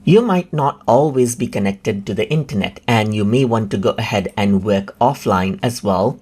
You might not always be connected to the internet, and you may want to go ahead and work offline as well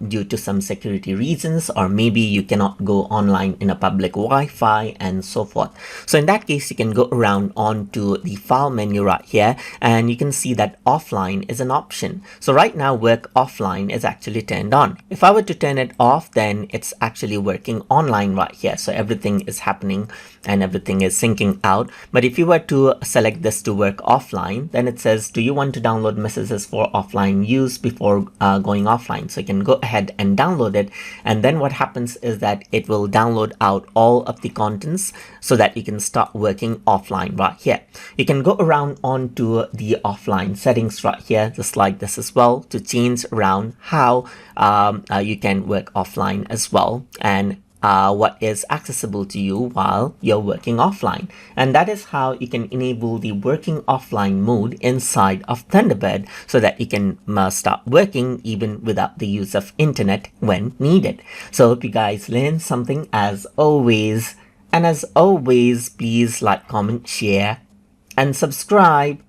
due to some security reasons, or maybe you cannot go online in a public Wi-Fi and so forth. So in that case, you can go around onto the file menu right here, and you can see that offline is an option. So right now, work offline is actually turned on. If I were to turn it off, then it's actually working online right here. So everything is happening and everything is syncing out. But if you were to select this to work offline, then it says, do you want to download messages for offline use before going offline? So you can go ahead and download it, and then what happens is that it will download out all of the contents so that you can start working offline right here. You can go around onto the offline settings right here, just like this as well, to change around how you can work offline as well, and what is accessible to you while you're working offline. And that is how you can enable the working offline mode inside of Thunderbird so that you can start working even without the use of internet when needed. So I hope you guys learned something as always. And as always, please like, comment, share, and subscribe.